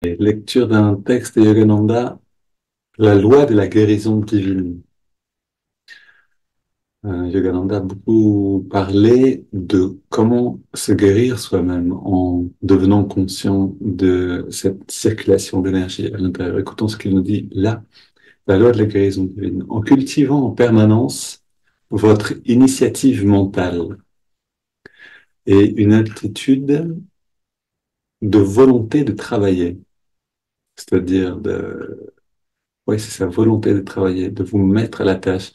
Lecture d'un texte de Yogananda, la loi de la guérison divine. Yogananda a beaucoup parlé de comment se guérir soi-même en devenant conscient de cette circulation d'énergie à l'intérieur. Écoutons ce qu'il nous dit là, la loi de la guérison divine. En cultivant en permanence votre initiative mentale et une attitude de volonté de travailler, c'est-à-dire oui, c'est sa volonté de travailler, de vous mettre à la tâche.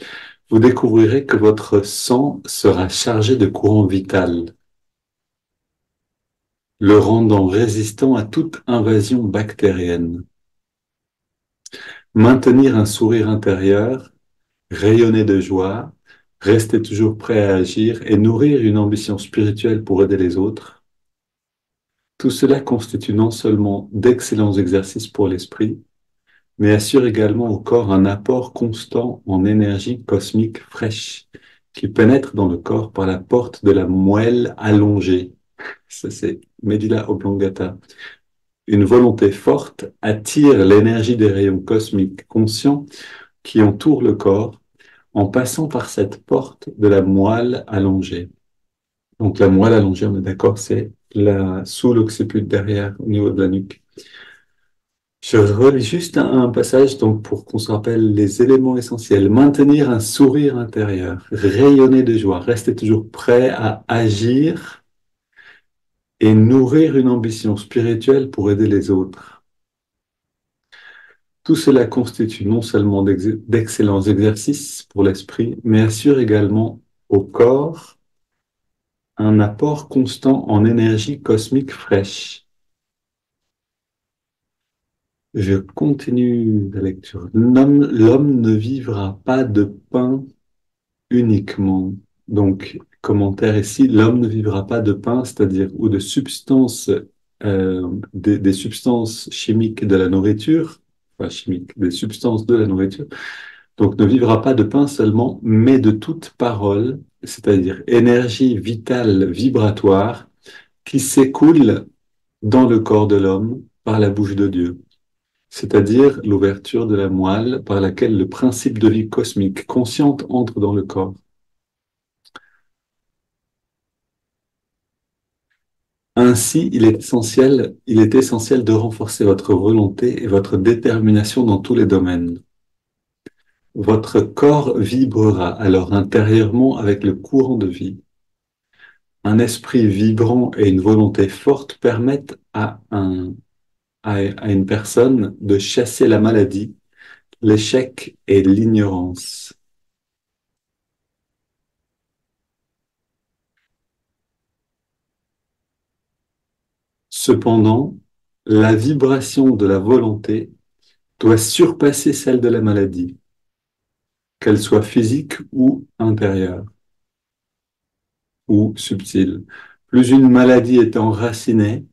Vous découvrirez que votre sang sera chargé de courant vital, le rendant résistant à toute invasion bactérienne. Maintenir un sourire intérieur, rayonner de joie, rester toujours prêt à agir et nourrir une ambition spirituelle pour aider les autres, tout cela constitue non seulement d'excellents exercices pour l'esprit, mais assure également au corps un apport constant en énergie cosmique fraîche qui pénètre dans le corps par la porte de la moelle allongée. Ça, c'est Medulla oblongata. Une volonté forte attire l'énergie des rayons cosmiques conscients qui entourent le corps en passant par cette porte de la moelle allongée. Donc la moelle allongée, on est d'accord, c'est sous l'occiput derrière, au niveau de la nuque. Je relis juste un passage donc pour qu'on se rappelle les éléments essentiels. Maintenir un sourire intérieur, rayonner de joie, rester toujours prêt à agir et nourrir une ambition spirituelle pour aider les autres. Tout cela constitue non seulement d'excellents exercices pour l'esprit, mais assure également au corps un apport constant en énergie cosmique fraîche. Je continue la lecture. L'homme ne vivra pas de pain uniquement. Donc, commentaire ici, l'homme ne vivra pas de pain, c'est-à-dire ou de substances, des substances chimiques de la nourriture, enfin chimiques, des substances de la nourriture. Donc, ne vivra pas de pain seulement, mais de toute parole, c'est-à-dire énergie vitale vibratoire qui s'écoule dans le corps de l'homme par la bouche de Dieu, c'est-à-dire l'ouverture de la moelle par laquelle le principe de vie cosmique consciente entre dans le corps. Ainsi, il est essentiel de renforcer votre volonté et votre détermination dans tous les domaines. Votre corps vibrera alors intérieurement avec le courant de vie. Un esprit vibrant et une volonté forte permettent à une personne de chasser la maladie, l'échec et l'ignorance. Cependant, la vibration de la volonté doit surpasser celle de la maladie, qu'elle soit physique ou intérieure, ou subtile. Plus une maladie est enracinée,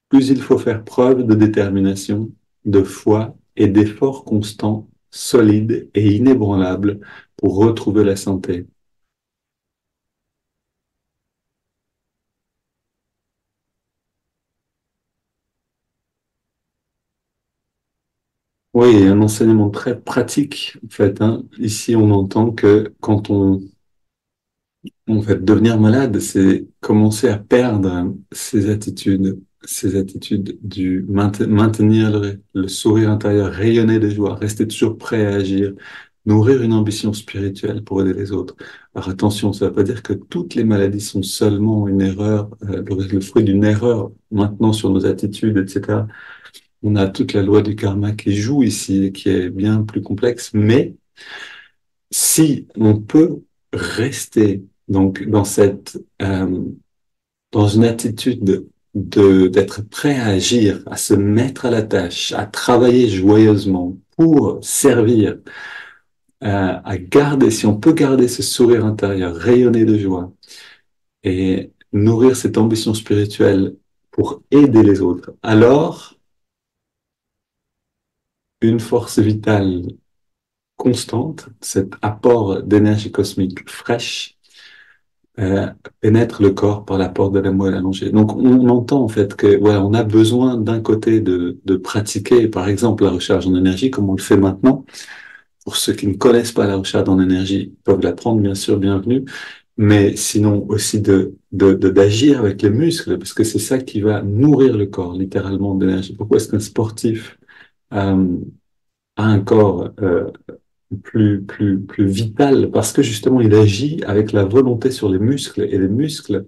plus il faut faire preuve de détermination, de foi et d'efforts constants, solides et inébranlables pour retrouver la santé. Oui, un enseignement très pratique, en fait, hein. Ici, on entend que quand en fait, devenir malade, c'est commencer à perdre ces attitudes du maintenir le sourire intérieur, rayonner de joie, rester toujours prêt à agir, nourrir une ambition spirituelle pour aider les autres. Alors attention, ça ne veut pas dire que toutes les maladies sont seulement une erreur, le fruit d'une erreur maintenant sur nos attitudes, etc. On a toute la loi du karma qui joue ici et qui est bien plus complexe, mais si on peut rester donc dans une attitude d'être prêt à agir, à se mettre à la tâche, à travailler joyeusement pour servir, à garder, si on peut garder ce sourire intérieur, rayonner de joie et nourrir cette ambition spirituelle pour aider les autres, alors une force vitale constante, cet apport d'énergie cosmique fraîche euh, pénètre le corps par la porte de la moelle allongée. Donc on entend en fait que ouais, on a besoin d'un côté de pratiquer, par exemple, la recharge en énergie, comme on le fait maintenant. Pour ceux qui ne connaissent pas la recharge en énergie, ils peuvent l'apprendre, bien sûr, bienvenue. Mais sinon aussi d'agir avec les muscles, parce que c'est ça qui va nourrir le corps, littéralement, d'énergie. Pourquoi est-ce qu'un sportif euh, a un corps plus vital? Parce que justement, il agit avec la volonté sur les muscles, et les muscles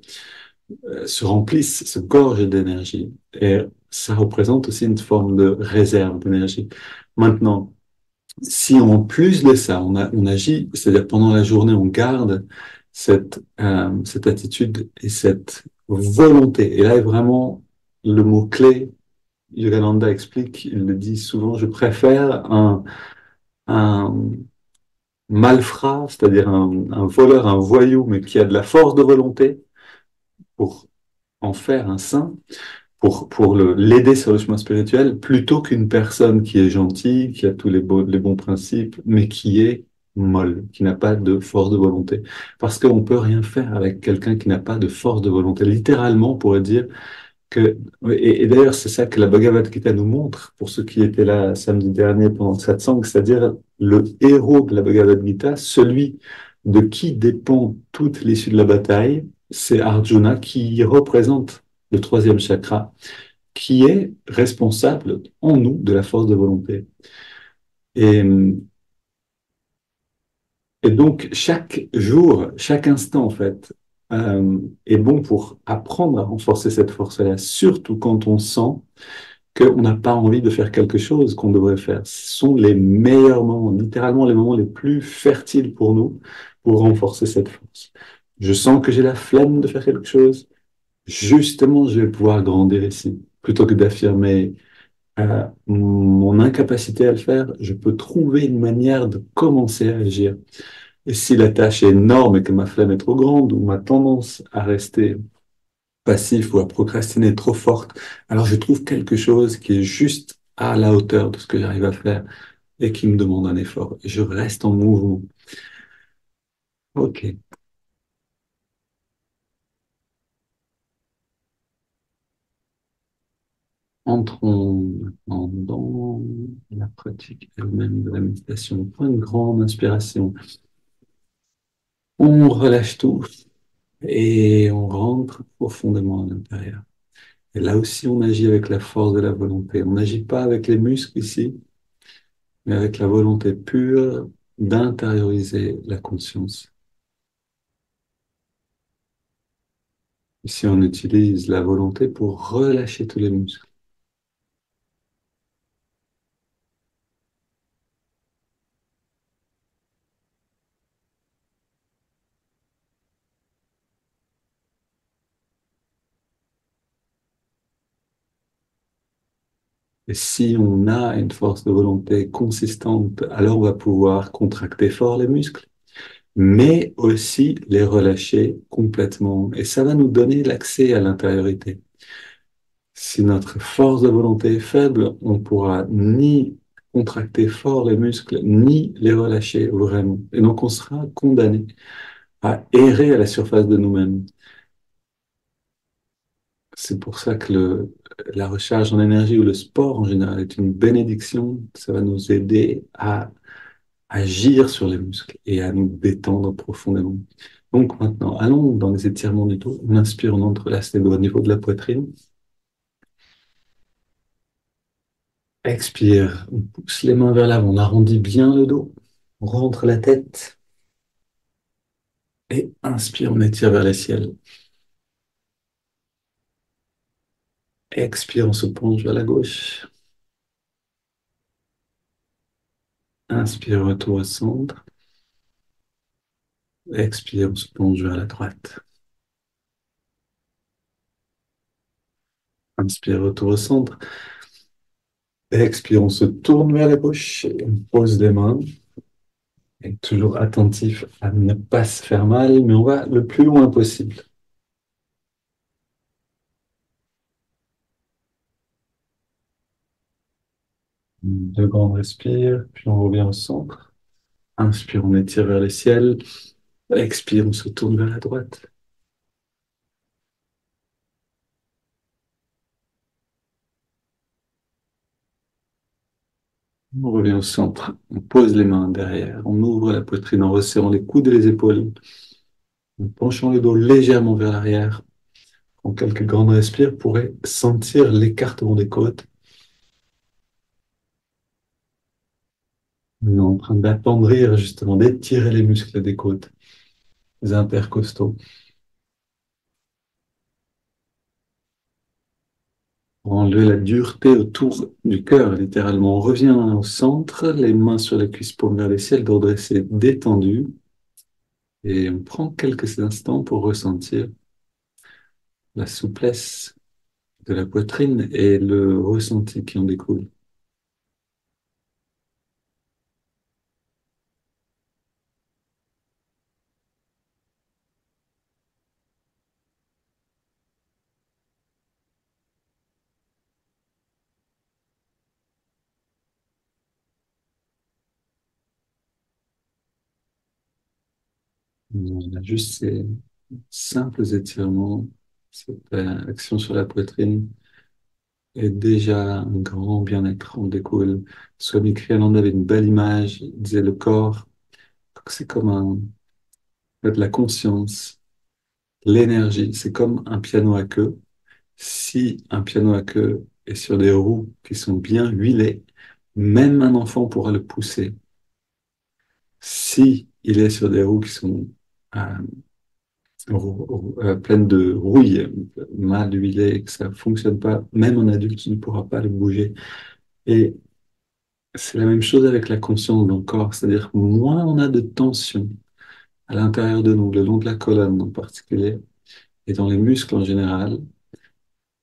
se remplissent, se gorgent d'énergie. Et ça représente aussi une forme de réserve d'énergie. Maintenant, si en plus de ça, on agit, c'est-à-dire pendant la journée, on garde cette attitude et cette volonté. Et là est vraiment le mot-clé. Yogananda explique, il le dit souvent, je préfère un malfrat, c'est-à-dire un voleur, un voyou, mais qui a de la force de volonté pour en faire un saint, pour l'aider sur le chemin spirituel, plutôt qu'une personne qui est gentille, qui a tous les bons principes, mais qui est molle, qui n'a pas de force de volonté. Parce qu'on peut rien faire avec quelqu'un qui n'a pas de force de volonté. Littéralement, on pourrait dire que, et d'ailleurs, c'est ça que la Bhagavad Gita nous montre, pour ceux qui étaient là samedi dernier pendant le satsang, c'est-à-dire le héros de la Bhagavad Gita, celui de qui dépend toute l'issue de la bataille, c'est Arjuna qui représente le troisième chakra, qui est responsable en nous de la force de volonté. Et, et donc, chaque jour, chaque instant, en fait, est bon pour apprendre à renforcer cette force-là, surtout quand on sent qu'on n'a pas envie de faire quelque chose qu'on devrait faire. Ce sont les meilleurs moments, littéralement les moments les plus fertiles pour nous, pour renforcer cette force. Je sens que j'ai la flemme de faire quelque chose. Justement, je vais pouvoir grandir ici. Plutôt que d'affirmer mon incapacité à le faire, je peux trouver une manière de commencer à agir. Et si la tâche est énorme et que ma flemme est trop grande ou ma tendance à rester passif ou à procrastiner est trop forte, alors je trouve quelque chose qui est juste à la hauteur de ce que j'arrive à faire et qui me demande un effort. Et je reste en mouvement. Ok. Entrons maintenant dans la pratique elle-même de la méditation. Pour une grande inspiration, on relâche tout et on rentre profondément à l'intérieur. Et là aussi, on agit avec la force de la volonté. On n'agit pas avec les muscles ici, mais avec la volonté pure d'intérioriser la conscience. Ici, on utilise la volonté pour relâcher tous les muscles. Et si on a une force de volonté consistante, alors on va pouvoir contracter fort les muscles, mais aussi les relâcher complètement. Et ça va nous donner l'accès à l'intériorité. Si notre force de volonté est faible, on pourra ni contracter fort les muscles, ni les relâcher vraiment. Et donc, on sera condamné à errer à la surface de nous-mêmes. C'est pour ça que la recharge en énergie ou le sport en général est une bénédiction. Ça va nous aider à agir sur les muscles et à nous détendre profondément. Donc maintenant, allons dans les étirements du dos. On inspire, on entrelace les doigts au niveau de la poitrine. Expire, on pousse les mains vers l'avant, on arrondit bien le dos, on rentre la tête et inspire, on étire vers les ciels. Expire, on se penche vers la gauche. Inspire, retour au centre. Expire, on se plonge vers la droite. Inspire, retour au centre. Expire, on se tourne vers la gauche et on pose les mains. Et toujours attentif à ne pas se faire mal, mais on va le plus loin possible. Deux grandes respires, puis on revient au centre. Inspire, on étire vers le ciel. Expire, on se tourne vers la droite. On revient au centre. On pose les mains derrière. On ouvre la poitrine en resserrant les coudes et les épaules. En penchant le dos légèrement vers l'arrière. En quelques grandes respires, pourrait sentir l'écartement des côtes. On est en train d'attendrir, justement, d'étirer les muscles des côtes, les intercostaux. Pour enlever la dureté autour du cœur, littéralement. On revient au centre, les mains sur les cuisses paumes vers le ciel, dos dressé, détendu. Et on prend quelques instants pour ressentir la souplesse de la poitrine et le ressenti qui en découle. On a juste ces simples étirements, cette action sur la poitrine est déjà un grand bien-être. On découle. Swami Kriyananda avait une belle image, il disait le corps, c'est comme de la conscience, l'énergie, c'est comme un piano à queue. Si un piano à queue est sur des roues qui sont bien huilées, même un enfant pourra le pousser. Si il est sur des roues qui sont euh, pleines de rouille, mal huilées, que ça ne fonctionne pas, même un adulte ne pourra pas le bouger. Et c'est la même chose avec la conscience dans le corps, c'est-à-dire moins on a de tension à l'intérieur de nous, le long de la colonne en particulier, et dans les muscles en général,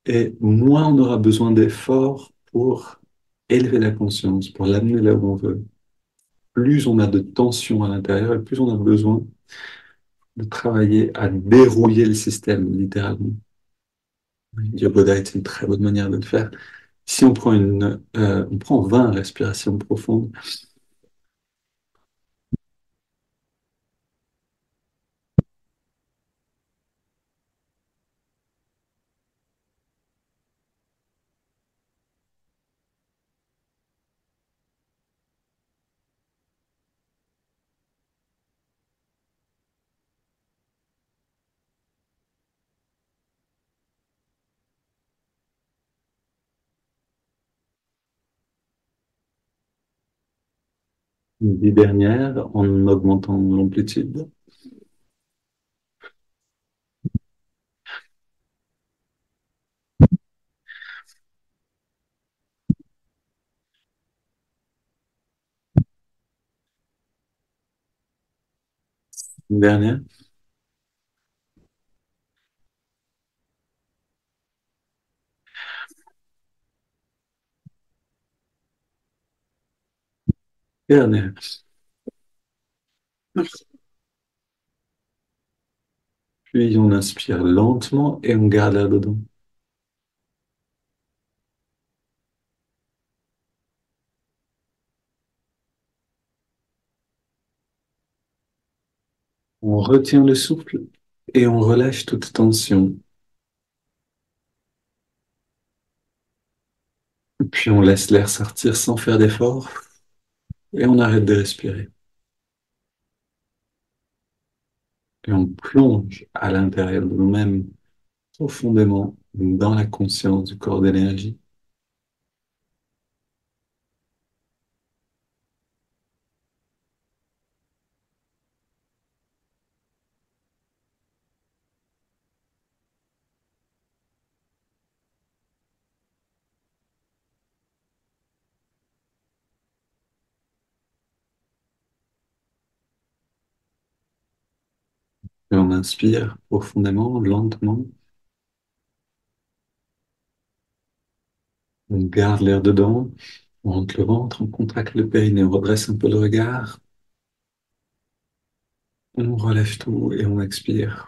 et moins on aura besoin d'efforts pour élever la conscience, pour l'amener là où on veut. Plus on a de tension à l'intérieur, et plus on a besoin de travailler à dérouiller le système, littéralement. Yoga est une très bonne manière de le faire. Si on prend 20 respirations profondes, une vie dernière, en augmentant l'amplitude, une dernière, dernière. Puis on inspire lentement et on garde l'air dedans. On retient le souffle et on relâche toute tension. Puis on laisse l'air sortir sans faire d'effort et on arrête de respirer. Et on plonge à l'intérieur de nous-mêmes, profondément dans la conscience du corps d'énergie. Et on inspire profondément, lentement. On garde l'air dedans. On rentre le ventre, on contracte le périnée, on redresse un peu le regard. On relève tout et on expire.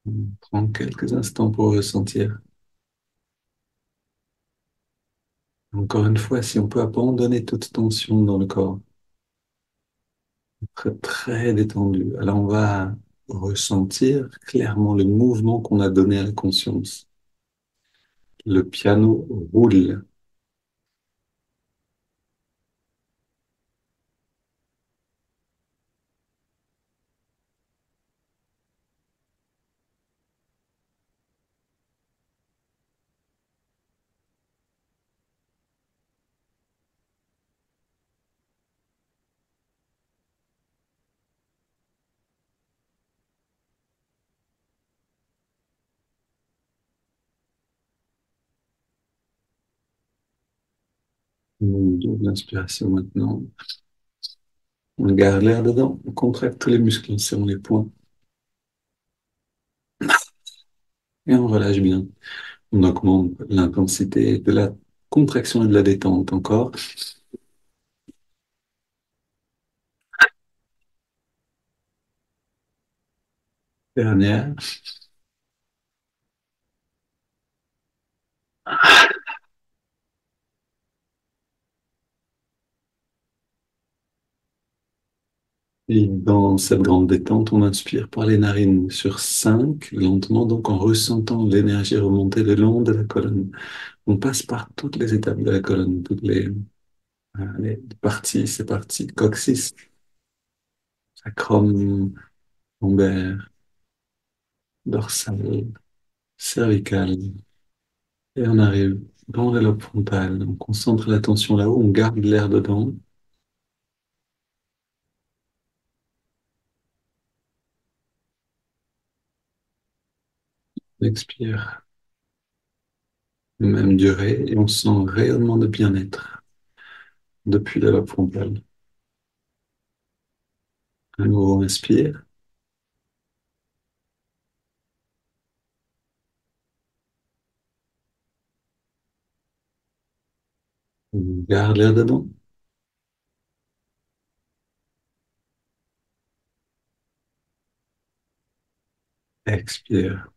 On prend quelques instants pour ressentir. Encore une fois, si on peut abandonner toute tension dans le corps, être très détendu, alors on va ressentir clairement le mouvement qu'on a donné à la conscience. Le piano roule. Une double inspiration maintenant. On garde l'air dedans. On contracte tous les muscles, on serre les poings. Et on relâche bien. On augmente l'intensité de la contraction et de la détente encore. Dernière. Et dans cette grande détente, on inspire par les narines sur 5 lentement, donc en ressentant l'énergie remonter le long de la colonne. On passe par toutes les étapes de la colonne, toutes les parties, ces parties, coccyx, sacrum, lombaire, dorsal, cervical. Et on arrive dans le lobe frontal. On concentre l'attention là-haut, on garde l'air dedans. On expire même durée et on sent un rayonnement de bien-être depuis le lobe frontal. À nouveau, on inspire. On garde l'air dedans. Expire.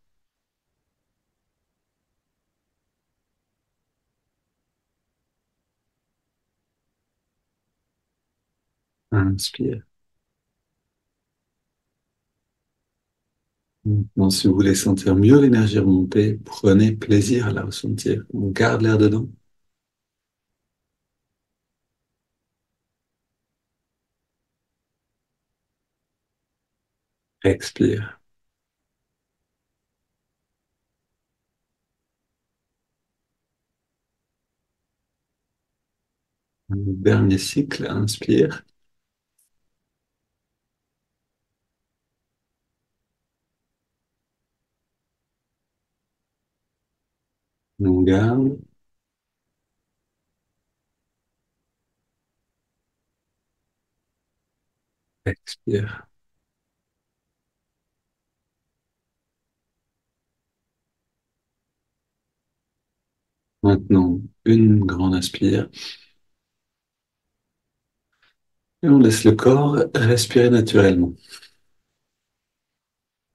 Inspire. Maintenant, si vous voulez sentir mieux l'énergie remonter, prenez plaisir à la ressentir. On garde l'air dedans. Expire. Un dernier cycle. Inspire. On garde. Expire. Maintenant, une grande inspire. Et on laisse le corps respirer naturellement.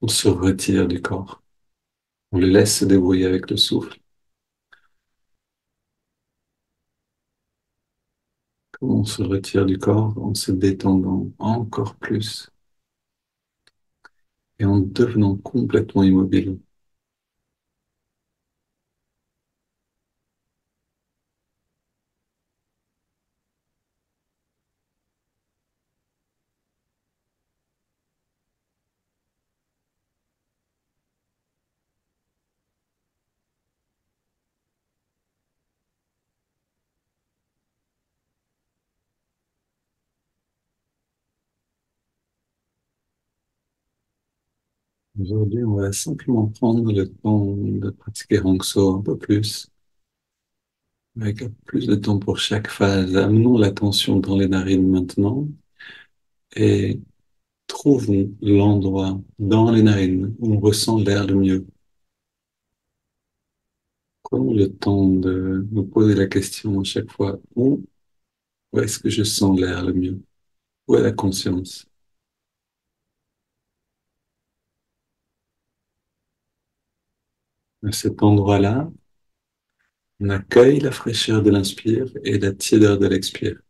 On se retire du corps. On le laisse se débrouiller avec le souffle. On se retire du corps en se détendant encore plus et en devenant complètement immobile. Aujourd'hui, on va simplement prendre le temps de pratiquer Hangso un peu plus, avec plus de temps pour chaque phase. Amenons l'attention dans les narines maintenant et trouvons l'endroit dans les narines où on ressent l'air le mieux. Prenons le temps de nous poser la question à chaque fois, où est-ce que je sens l'air le mieux? Où est la conscience? À cet endroit-là, on accueille la fraîcheur de l'inspire et la tiédeur de l'expire.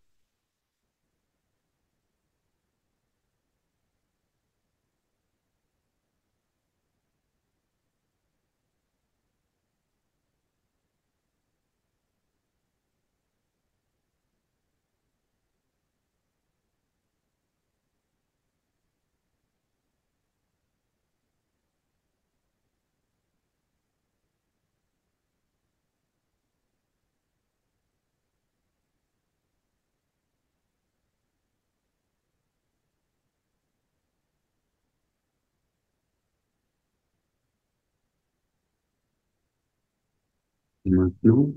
Maintenant,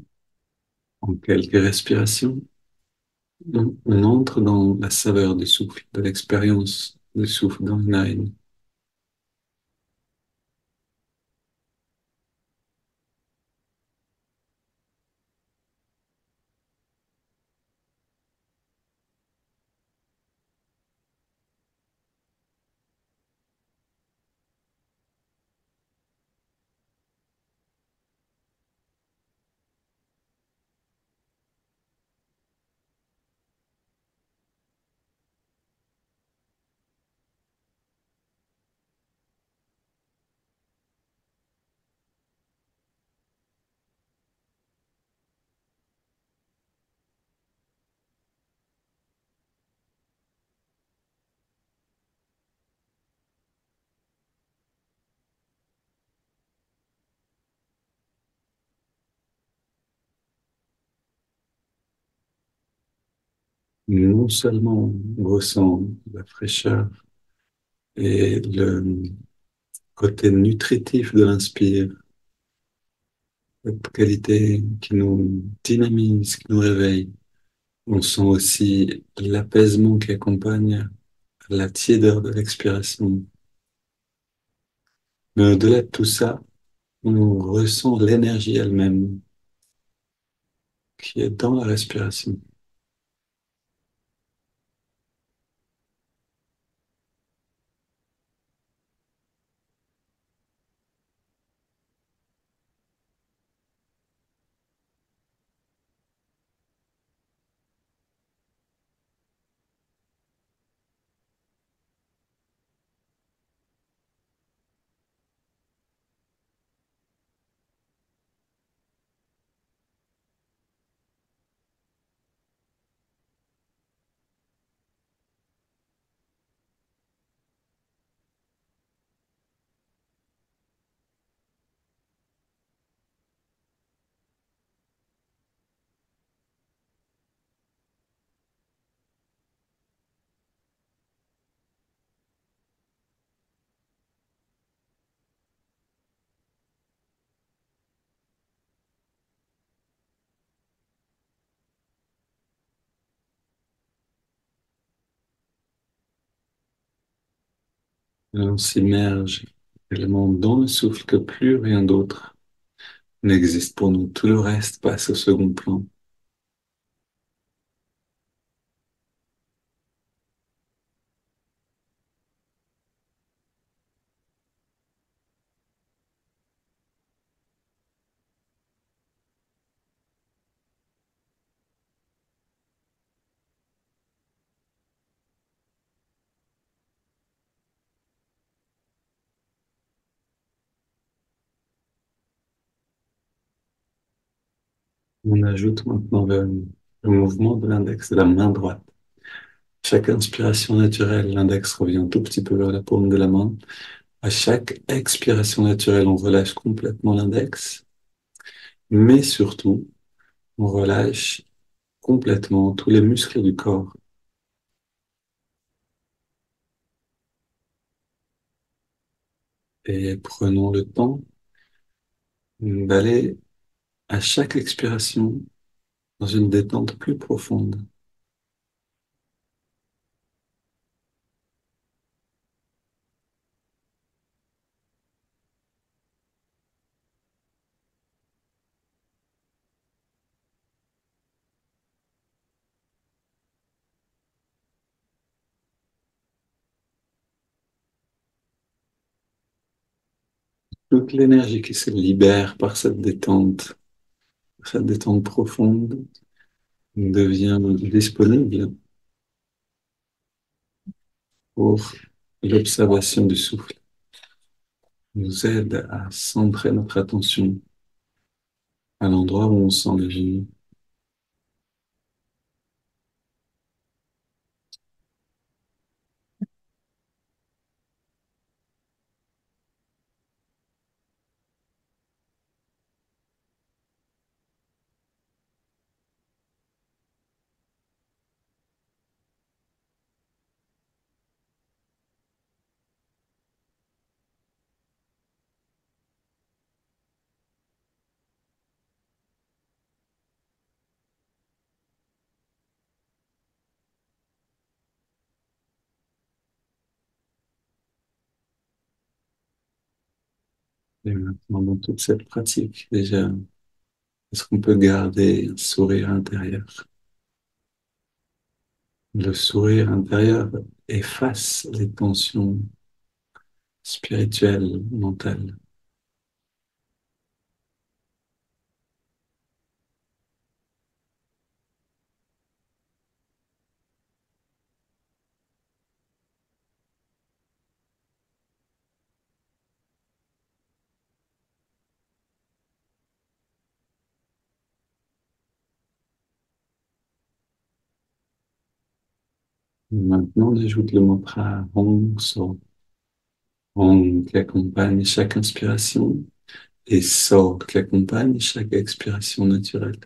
en quelques respirations, On entre dans la saveur du souffle, de l'expérience du souffle dans les narines. Non seulement on ressent la fraîcheur et le côté nutritif de l'inspire, cette qualité qui nous dynamise, qui nous réveille. On sent aussi l'apaisement qui accompagne la tiédeur de l'expiration. Mais au-delà de tout ça, on ressent l'énergie elle-même qui est dans la respiration. Et on s'immerge tellement dans le souffle que plus rien d'autre n'existe pour nous. Tout le reste passe au second plan. On ajoute maintenant le mouvement de l'index de la main droite. Chaque inspiration naturelle, l'index revient un tout petit peu vers la paume de la main. À chaque expiration naturelle, on relâche complètement l'index, mais surtout, on relâche complètement tous les muscles du corps et prenons le temps d'aller à chaque expiration dans une détente plus profonde. Toute l'énergie qui se libère par cette détente profonde devient disponible pour l'observation du souffle, nous aide à centrer notre attention à l'endroit où on sent le génie. Et maintenant, dans toute cette pratique, déjà, est-ce qu'on peut garder un sourire intérieur? Le sourire intérieur efface les tensions spirituelles, mentales. Maintenant, on ajoute le mantra Hong So, Hong qui accompagne chaque inspiration et So qui accompagne chaque expiration naturelle.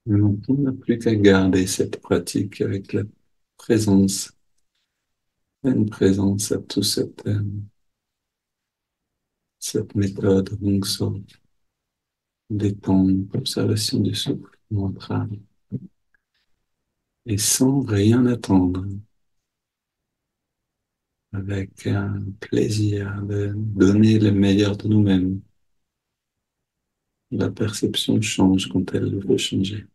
Donc, on n'a plus qu'à garder cette pratique avec la présence, une présence à toute cette méthode Hong So, détente, observation du souffle, mantra, et sans rien attendre, avec un plaisir de donner le meilleur de nous-mêmes. La perception change quand elle veut changer.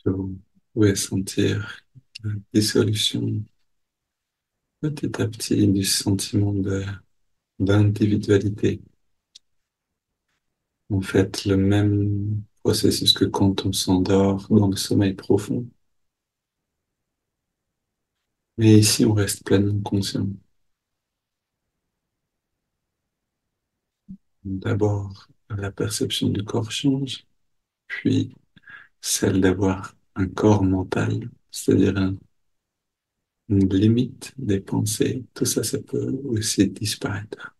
Vous pouvez sentir la dissolution petit à petit du sentiment d'individualité. En fait, le même processus que quand on s'endort dans le sommeil profond. Mais ici, on reste pleinement conscient. D'abord, la perception du corps change, puis celle d'avoir un corps mental, c'est-à-dire une limite des pensées. Tout ça, ça peut aussi disparaître.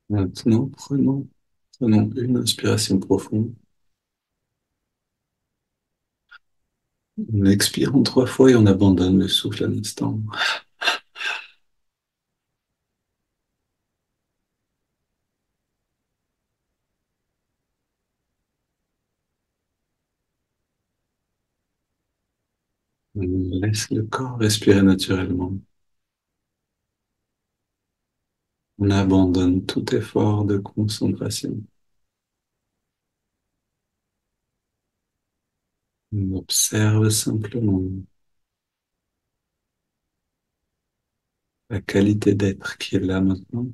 Maintenant, prenons une inspiration profonde. On expire en 3 fois et on abandonne le souffle un instant. On laisse le corps respirer naturellement. On abandonne tout effort de concentration. On observe simplement la qualité d'être qui est là maintenant.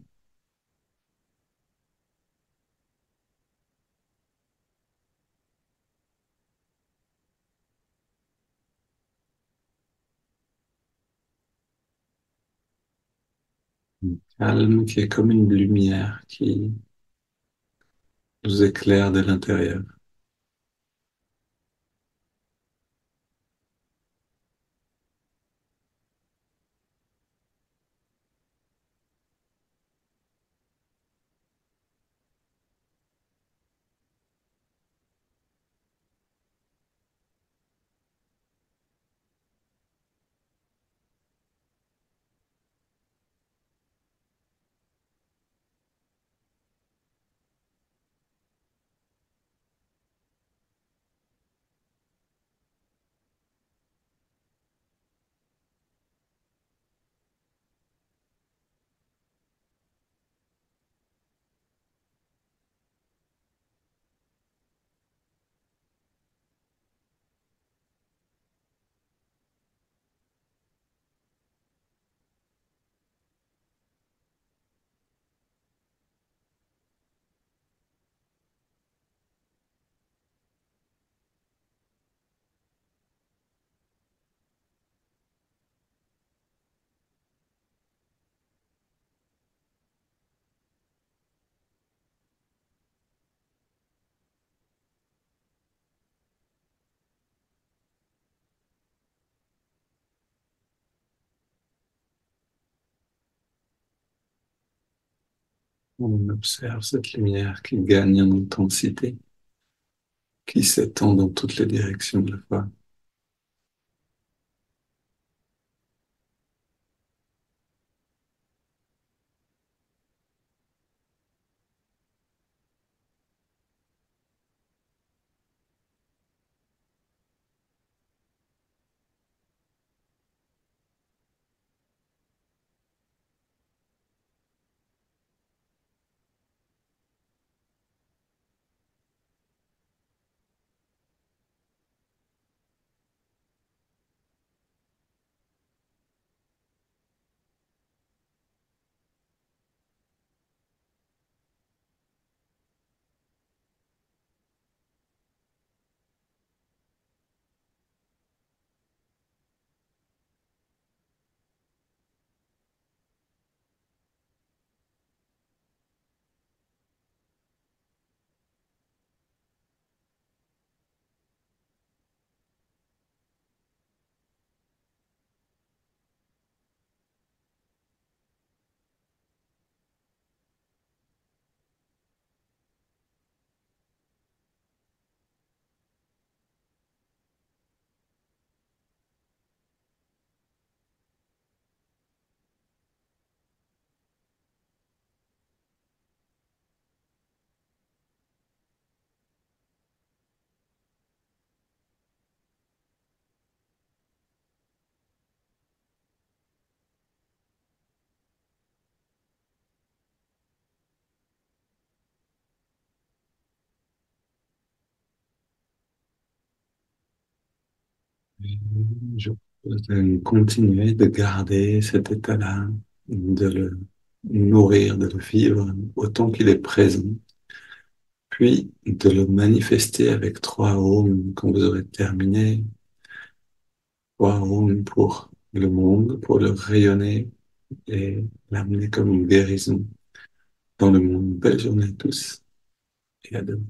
Un calme qui est comme une lumière qui nous éclaire de l'intérieur. On observe cette lumière qui gagne en intensité, qui s'étend dans toutes les directions de la fois. Je peux continuer de garder cet état-là, de le nourrir, de le vivre autant qu'il est présent, puis de le manifester avec trois ohms quand vous aurez terminé, trois ohms pour le monde, pour le rayonner et l'amener comme une guérison dans le monde. Belle journée à tous et à demain.